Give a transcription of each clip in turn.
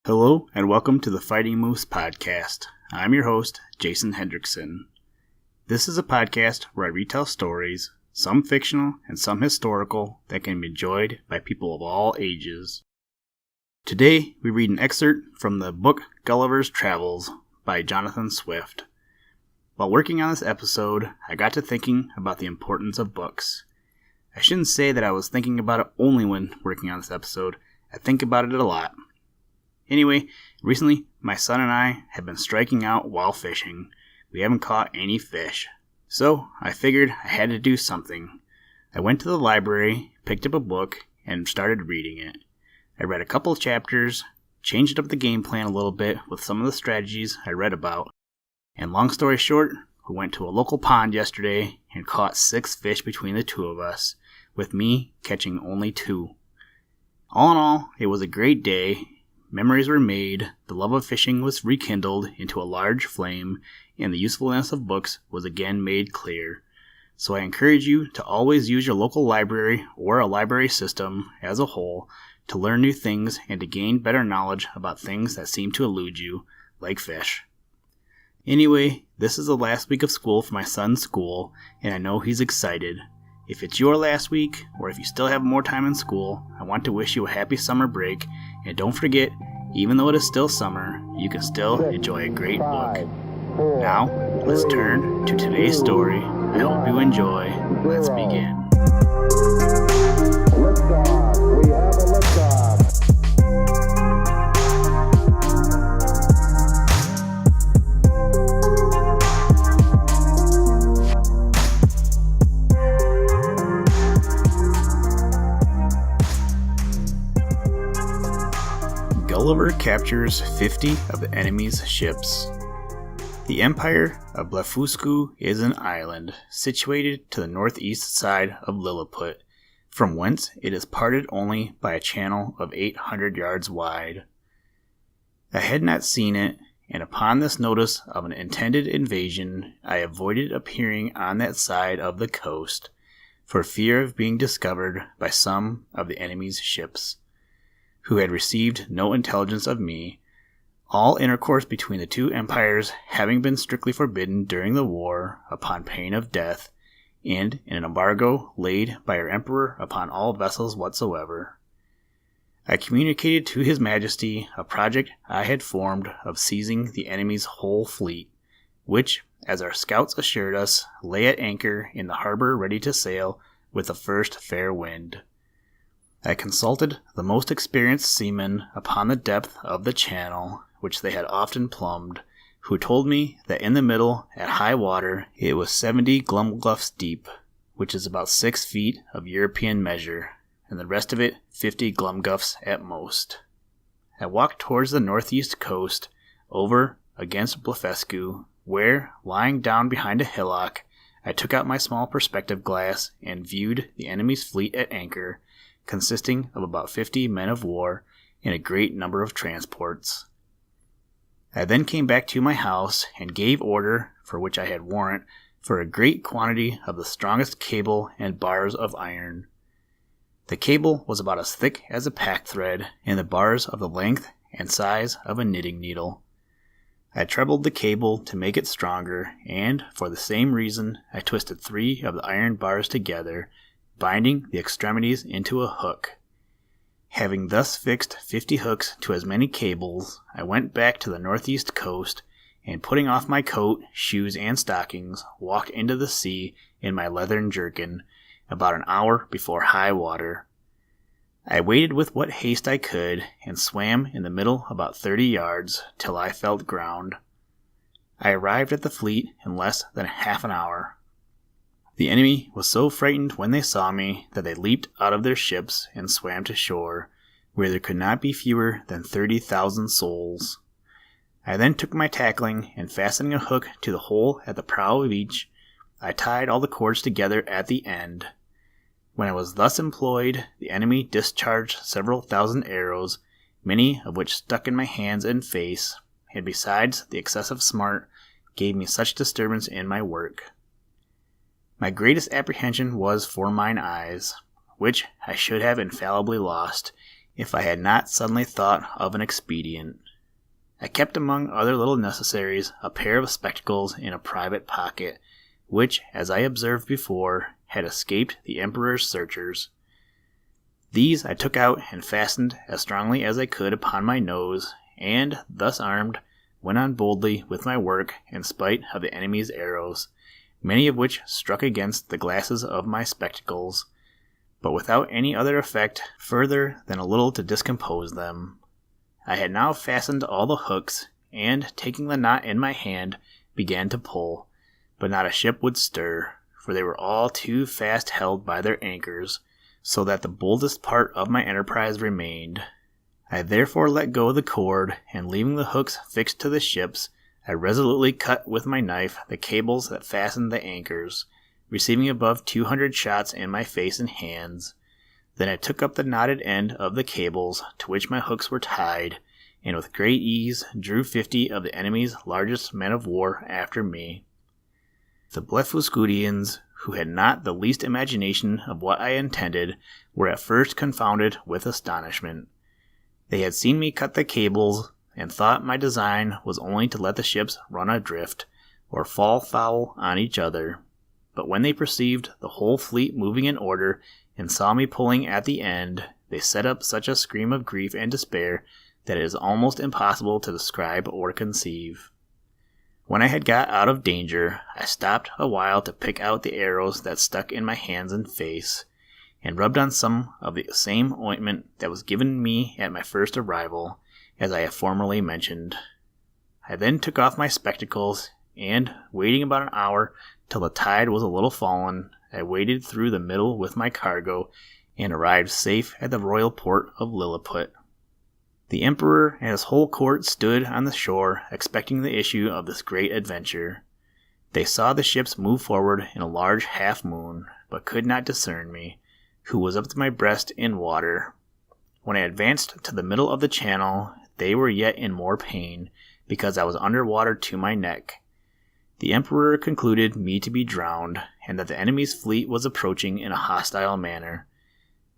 Hello and welcome to the Fighting Moose podcast. I'm your host, Jason Hendrickson. This is a podcast where I retell stories, some fictional and some historical, that can be enjoyed by people of all ages. Today we read an excerpt from the book Gulliver's Travels by Jonathan Swift. While working on this episode, I got to thinking about the importance of books. I shouldn't say that I was thinking about it only when working on this episode. I think about it a lot. Anyway, recently, my son and I have been striking out while fishing. We haven't caught any fish. So, I figured I had to do something. I went to the library, picked up a book, and started reading it. I read a couple of chapters, changed up the game plan a little bit with some of the strategies I read about, and long story short, we went to a local pond yesterday and caught 6 fish between the two of us, with me catching only 2. All in all, it was a great day. Memories were made, the love of fishing was rekindled into a large flame, and the usefulness of books was again made clear. So I encourage you to always use your local library or a library system as a whole to learn new things and to gain better knowledge about things that seem to elude you, like fish. Anyway, this is the last week of school for my son's school, and I know he's excited. If it's your last week, or if you still have more time in school, I want to wish you a happy summer break, and don't forget, even though it is still summer, you can still enjoy a great book. Now, let's turn to today's story. I hope you enjoy. Let's begin. Liftoff. We have a liftoff. Gulliver captures 50 of the enemy's ships. The Empire of Blefuscu is an island situated to the northeast side of Lilliput, from whence it is parted only by a channel of 800 yards wide. I had not seen it, and upon this notice of an intended invasion, I avoided appearing on that side of the coast, for fear of being discovered by some of the enemy's ships, who had received no intelligence of me, all intercourse between the two empires having been strictly forbidden during the war upon pain of death, and in an embargo laid by our emperor upon all vessels whatsoever. I communicated to his majesty a project I had formed of seizing the enemy's whole fleet, which, as our scouts assured us, lay at anchor in the harbor ready to sail with the first fair wind. I consulted the most experienced seamen upon the depth of the channel, which they had often plumbed, who told me that in the middle, at high water, it was 70 glumgluffs deep, which is about 6 feet of European measure, and the rest of it 50 glumguffs at most. I walked towards the northeast coast, over against Blefuscu, where, lying down behind a hillock, I took out my small perspective glass and viewed the enemy's fleet at anchor, consisting of about 50 men of war and a great number of transports. I then came back to my house and gave order, for which I had warrant, for a great quantity of the strongest cable and bars of iron. The cable was about as thick as a pack thread, and the bars of the length and size of a knitting needle. I trebled the cable to make it stronger, and, for the same reason, I twisted 3 of the iron bars together, binding the extremities into a hook. Having thus fixed 50 hooks to as many cables, I went back to the northeast coast, and putting off my coat, shoes, and stockings, walked into the sea in my leathern jerkin, about an hour before high water. I waded with what haste I could, and swam in the middle about 30 yards, till I felt ground. I arrived at the fleet in less than half an hour. The enemy was so frightened when they saw me that they leaped out of their ships and swam to shore, where there could not be fewer than 30,000 souls. I then took my tackling, and fastening a hook to the hole at the prow of each, I tied all the cords together at the end. When I was thus employed, the enemy discharged several thousand arrows, many of which stuck in my hands and face, and besides the excessive smart, gave me such disturbance in my work. My greatest apprehension was for mine eyes, which I should have infallibly lost, if I had not suddenly thought of an expedient. I kept among other little necessaries a pair of spectacles in a private pocket, which, as I observed before, had escaped the Emperor's searchers. These I took out and fastened as strongly as I could upon my nose, and, thus armed, went on boldly with my work in spite of the enemy's arrows, many of which struck against the glasses of my spectacles, but without any other effect further than a little to discompose them. I had now fastened all the hooks, and, taking the knot in my hand, began to pull, but not a ship would stir, for they were all too fast held by their anchors, so that the boldest part of my enterprise remained. I therefore let go the cord, and leaving the hooks fixed to the ships, I resolutely cut with my knife the cables that fastened the anchors, receiving above 200 shots in my face and hands. Then I took up the knotted end of the cables to which my hooks were tied, and with great ease drew 50 of the enemy's largest men of war after me. The Blefuscudians, who had not the least imagination of what I intended, were at first confounded with astonishment. They had seen me cut the cables, and thought my design was only to let the ships run adrift, or fall foul on each other. But when they perceived the whole fleet moving in order, and saw me pulling at the end, they set up such a scream of grief and despair that it is almost impossible to describe or conceive. When I had got out of danger, I stopped a while to pick out the arrows that stuck in my hands and face, and rubbed on some of the same ointment that was given me at my first arrival, as I have formerly mentioned. I then took off my spectacles, and, waiting about an hour till the tide was a little fallen, I waded through the middle with my cargo, and arrived safe at the royal port of Lilliput. The Emperor and his whole court stood on the shore, expecting the issue of this great adventure. They saw the ships move forward in a large half-moon, but could not discern me, who was up to my breast in water. When I advanced to the middle of the channel, they were yet in more pain, because I was under water to my neck. The Emperor concluded me to be drowned, and that the enemy's fleet was approaching in a hostile manner.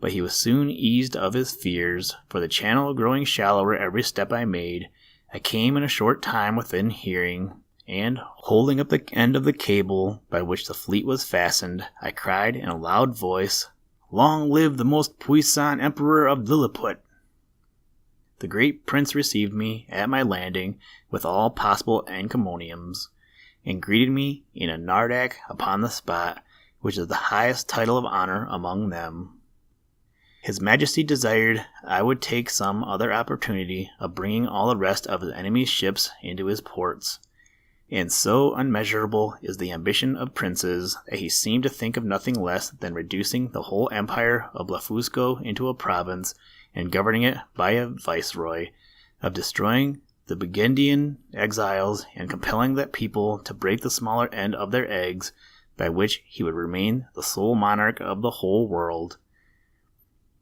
But he was soon eased of his fears, for the channel growing shallower every step I made, I came in a short time within hearing, and, holding up the end of the cable by which the fleet was fastened, I cried in a loud voice, "Long live the most puissant Emperor of Lilliput!" The great prince received me at my landing with all possible encomiums, and greeted me in a nardac upon the spot, which is the highest title of honor among them. His Majesty desired I would take some other opportunity of bringing all the rest of his enemy's ships into his ports, and so unmeasurable is the ambition of princes that he seemed to think of nothing less than reducing the whole empire of Blefusco into a province, and governing it by a viceroy, of destroying the Burgundian exiles, and compelling that people to break the smaller end of their eggs, by which he would remain the sole monarch of the whole world.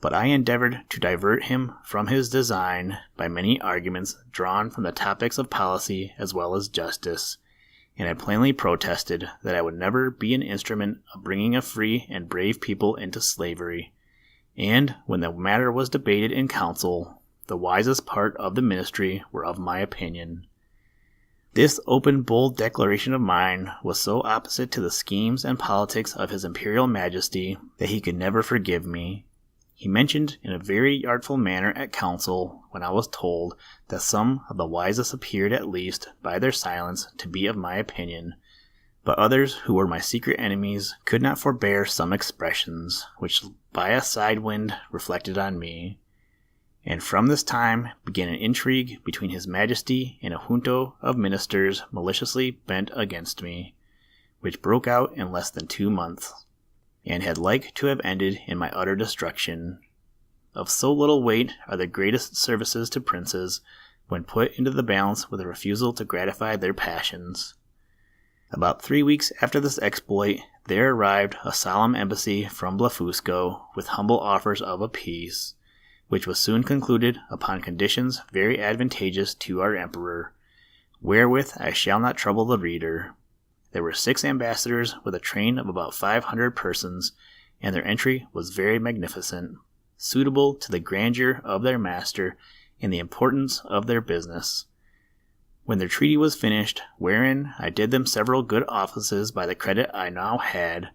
But I endeavored to divert him from his design by many arguments drawn from the topics of policy as well as justice, and I plainly protested that I would never be an instrument of bringing a free and brave people into slavery, and when the matter was debated in council, the wisest part of the ministry were of my opinion. This open, bold declaration of mine was so opposite to the schemes and politics of His Imperial Majesty that he could never forgive me. He mentioned in a very artful manner at council, when I was told that some of the wisest appeared at least, by their silence, to be of my opinion, but others who were my secret enemies could not forbear some expressions, which by a side wind reflected on me. And from this time began an intrigue between His Majesty and a junto of ministers maliciously bent against me, which broke out in less than 2 months, and had like to have ended in my utter destruction. Of so little weight are the greatest services to princes, when put into the balance with a refusal to gratify their passions. About 3 weeks after this exploit, there arrived a solemn embassy from Blefusco, with humble offers of a peace, which was soon concluded upon conditions very advantageous to our emperor, wherewith I shall not trouble the reader. There were 6 ambassadors with a train of about 500 persons, and their entry was very magnificent. suitable to the grandeur of their master and the importance of their business. When their treaty was finished, wherein I did them several good offices by the credit I now had,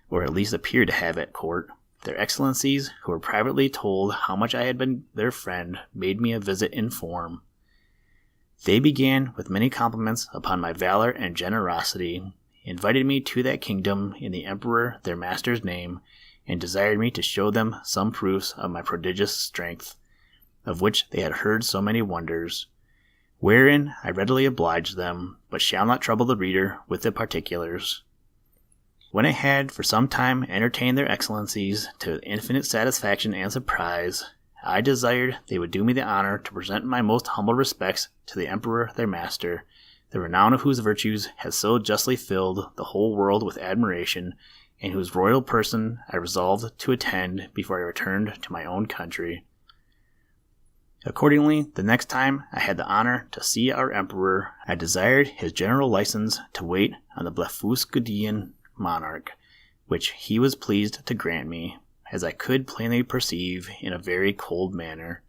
or at least appeared to have at court, their excellencies, who were privately told how much I had been their friend, made me a visit in form. They began with many compliments upon my valor and generosity, invited me to that kingdom in the emperor their master's name, and desired me to show them some proofs of my prodigious strength, of which they had heard so many wonders, wherein I readily obliged them, but shall not trouble the reader with the particulars. When I had for some time entertained their excellencies to infinite satisfaction and surprise, I desired they would do me the honor to present my most humble respects to the emperor their master, the renown of whose virtues has so justly filled the whole world with admiration, and whose royal person I resolved to attend before I returned to my own country. Accordingly, the next time I had the honor to see our emperor, I desired his general license to wait on the Blefuscudian monarch, which he was pleased to grant me, as I could plainly perceive in a very cold manner,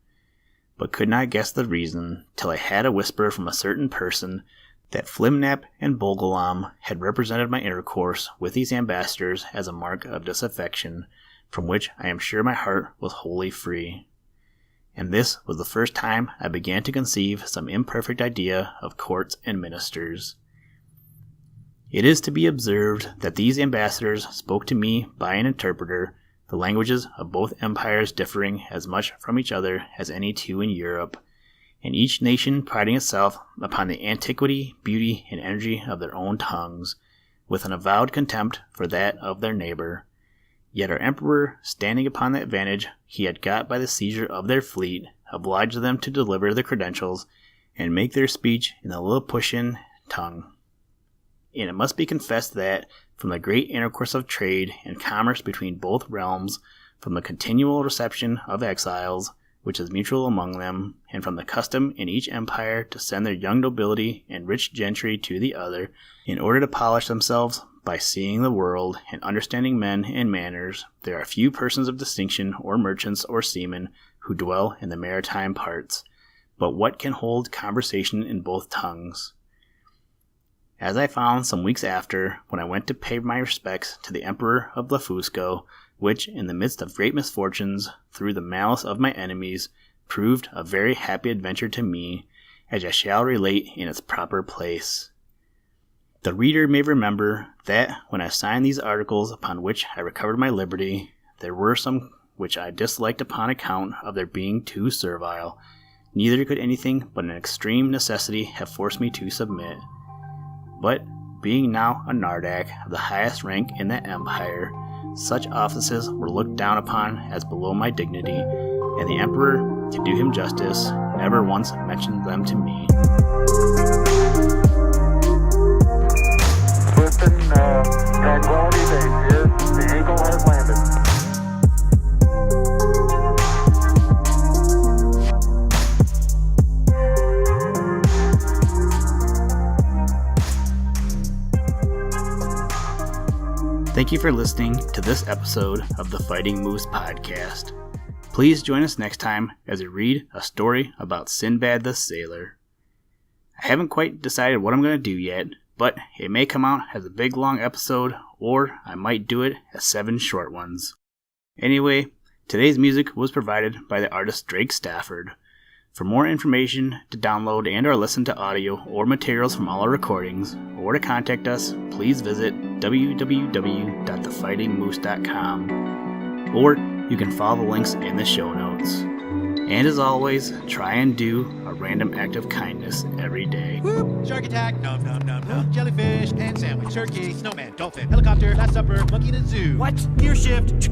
but could not guess the reason, till I had a whisper from a certain person that Flimnap and Bolgolam had represented my intercourse with these ambassadors as a mark of disaffection, from which I am sure my heart was wholly free. And this was the first time I began to conceive some imperfect idea of courts and ministers. It is to be observed that these ambassadors spoke to me by an interpreter, the languages of both empires differing as much from each other as any two in Europe, and each nation priding itself upon the antiquity, beauty, and energy of their own tongues, with an avowed contempt for that of their neighbor. Yet our emperor, standing upon the advantage he had got by the seizure of their fleet, obliged them to deliver the credentials and make their speech in the Lilliputian tongue. And it must be confessed that, from the great intercourse of trade and commerce between both realms, from the continual reception of exiles, which is mutual among them, and from the custom in each empire to send their young nobility and rich gentry to the other, in order to polish themselves by seeing the world and understanding men and manners, there are few persons of distinction or merchants or seamen who dwell in the maritime parts, but what can hold conversation in both tongues. As I found some weeks after, when I went to pay my respects to the Emperor of Blefusco, which, in the midst of great misfortunes, through the malice of my enemies, proved a very happy adventure to me, as I shall relate in its proper place. The reader may remember that, when I signed these articles upon which I recovered my liberty, there were some which I disliked upon account of their being too servile. Neither could anything but an extreme necessity have forced me to submit. But, being now a Nardak of the highest rank in that empire, such offices were looked down upon as below my dignity, and the emperor, to do him justice, never once mentioned them to me. Listen, Tranquility Base here. The Eagle has landed. Thank you for listening to this episode of the Fighting Moose podcast. Please join us next time as we read a story about Sinbad the Sailor. I haven't quite decided what I'm going to do yet, but it may come out as a big long episode, or I might do it as 7 short ones. Anyway, today's music was provided by the artist Drake Stafford. For more information, to download and or listen to audio or materials from all our recordings, or to contact us, please visit www.thefightingmoose.com, or you can follow the links in the show notes. And as always, try and do a random act of kindness every day. Whoop! Shark attack! Nom nom nom nom. Jellyfish, pan sandwich, turkey, snowman, dolphin, helicopter, last supper, monkey in a zoo. What? Gear shift.